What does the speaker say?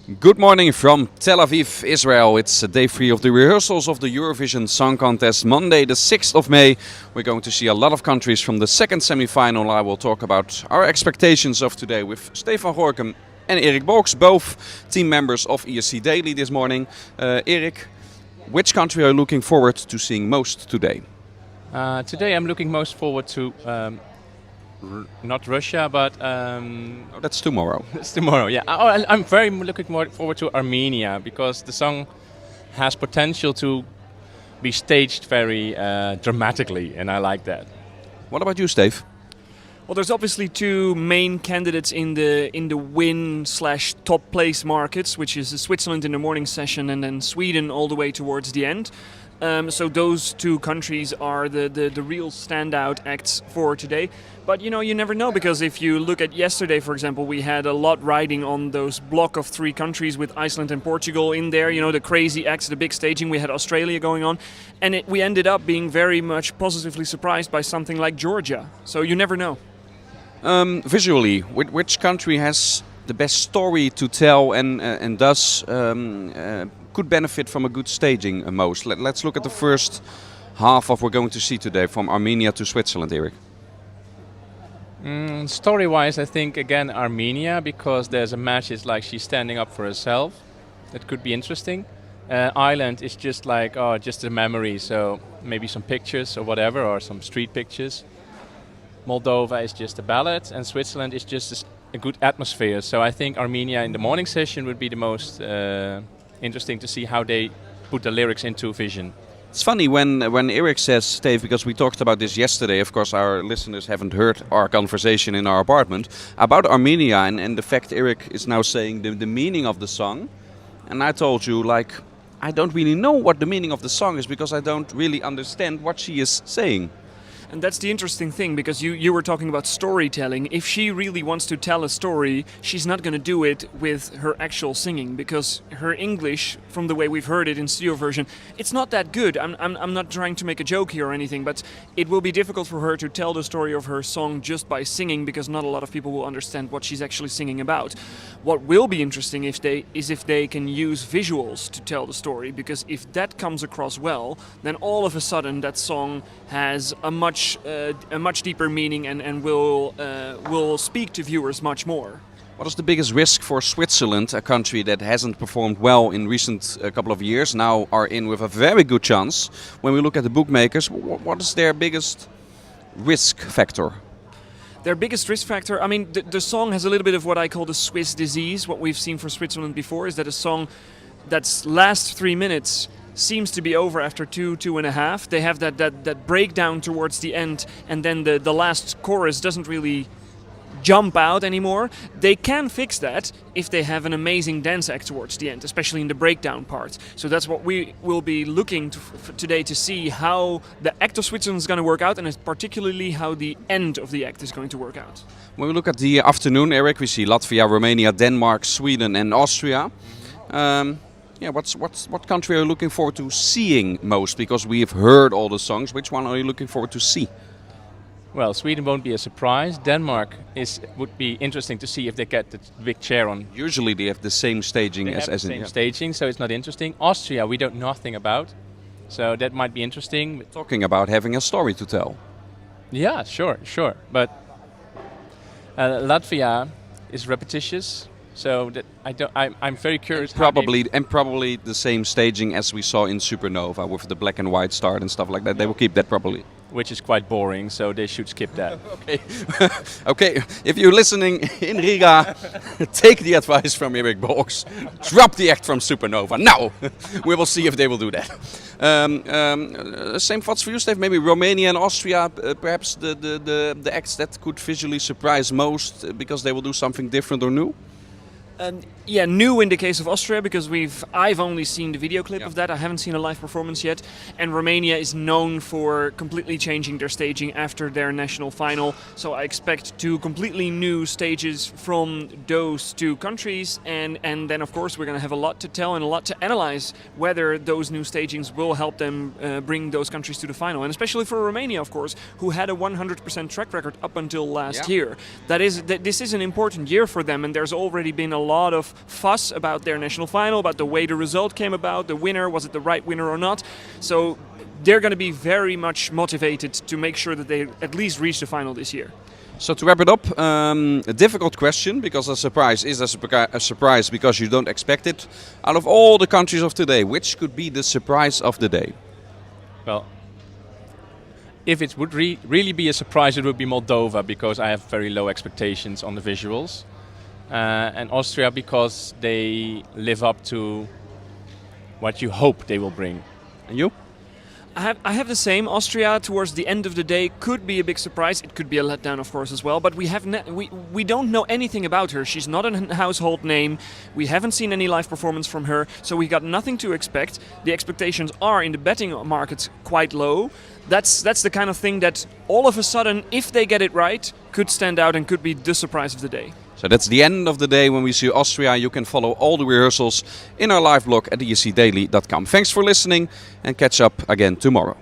Good morning from Tel Aviv, Israel. It's day 3 of the rehearsals of the Eurovision Song Contest. Monday, the 6th of May. We're going to see a lot of countries from the second semi-final. I will talk about our expectations of today with Stefan Gorkum and Erik Bolks, both team members of ESCDaily this morning. Erik, which country are you looking forward to seeing most today? Today I'm looking most forward to not Russia, but Oh, that's tomorrow. it's tomorrow. Yeah, I'm very looking more forward to Armenia because the song has potential to be staged very dramatically, and I like that. What about you, Steve? Well, there's obviously two main candidates in the win/top place markets, which is Switzerland in the morning session and then Sweden all the way towards the end. So those two countries are the real standout acts for today. But you never know, because if you look at yesterday, for example, we had a lot riding on those block of 3 countries with Iceland and Portugal in there. The crazy acts, the big staging. We had Australia going on, and we ended up being very much positively surprised by something like Georgia. So you never know. Visually, which country has the best story to tell and thus could benefit from a good staging most? Let's look at the first half of we're going to see today from Armenia to Switzerland, Erik. Story-wise, I think again Armenia, because there's a match. It's like she's standing up for herself. That could be interesting. Ireland is just like just a memory, so maybe some pictures or whatever, or some street pictures. Moldova is just a ballad, and Switzerland is just a good atmosphere. So I think Armenia in the morning session would be the most interesting to see how they put the lyrics into vision. It's funny when Erik says, Steve, because we talked about this yesterday. Of course, our listeners haven't heard our conversation in our apartment about Armenia and the fact Erik is now saying the meaning of the song. And I told you, like, I don't really know what the meaning of the song is because I don't really understand what she is saying. And that's the interesting thing, because you were talking about storytelling. If she really wants to tell a story, she's not going to do it with her actual singing, because her English, from the way we've heard it in studio version, it's not that good. I'm not trying to make a joke here or anything, but it will be difficult for her to tell the story of her song just by singing, because not a lot of people will understand what she's actually singing about. What will be interesting if they can use visuals to tell the story, because if that comes across well, then all of a sudden that song has a much deeper meaning and will speak to viewers much more. What is the biggest risk for Switzerland, a country that hasn't performed well in recent couple of years, now are in with a very good chance? When we look at the bookmakers, what is their biggest risk factor? Their biggest risk factor, I mean, the song has a little bit of what I call the Swiss disease. What we've seen for Switzerland before is that a song that's last 3 minutes seems to be over after 2.5. They have that breakdown towards the end, and then the last chorus doesn't really jump out anymore. They can fix that if they have an amazing dance act towards the end, especially in the breakdown part. So that's what we will be looking today to see, how the act of Switzerland is going to work out, and particularly how the end of the act is going to work out. When we look at the afternoon, Erik, we see Latvia, Romania, Denmark, Sweden and Austria. What country are you looking forward to seeing most? Because we have heard all the songs. Which one are you looking forward to see? Well, Sweden won't be a surprise. Denmark would be interesting to see if they get the big chair on. Usually they have the same staging They have the same staging, so it's not interesting. Austria, we don't know nothing about, so that might be interesting. Talking about having a story to tell. Yeah, sure. But Latvia is repetitious. So that I'm very curious. Probably the same staging as we saw in Supernova with the black and white start and stuff like that. They will keep that probably. Which is quite boring, so they should skip that. Okay. Okay, if you're listening in Riga, take the advice from Erik Bolks. Drop the act from Supernova now. We will see if they will do that. Same thoughts for you, Steve? Maybe Romania and Austria, perhaps the acts that could visually surprise most because they will do something different or new? New in the case of Austria, because I've only seen the video clip of that. I haven't seen a live performance yet. And Romania is known for completely changing their staging after their national final. So I expect 2 completely new stages from those 2 countries. And then, of course, we're going to have a lot to tell and a lot to analyze whether those new stagings will help them bring those countries to the final. And especially for Romania, of course, who had a 100% track record up until last year. This is an important year for them, and there's already been a lot of fuss about their national final, about the way the result came about, the winner, was it the right winner or not. So they're going to be very much motivated to make sure that they at least reach the final this year. So to wrap it up, a difficult question, because a surprise is a surprise because you don't expect it. Out of all the countries of today, which could be the surprise of the day? Well, if it would really be a surprise, it would be Moldova, because I have very low expectations on the visuals. And Austria, because they live up to what you hope they will bring. And you? I have the same. Austria, towards the end of the day, could be a big surprise. It could be a letdown, of course, as well. But we don't know anything about her. She's not a household name. We haven't seen any live performance from her, so we got nothing to expect. The expectations are in the betting markets quite low. That's the kind of thing that all of a sudden, if they get it right, could stand out and could be the surprise of the day. So that's the end of the day when we see Austria. You can follow all the rehearsals in our live blog at escdaily.com. Thanks for listening and catch up again tomorrow.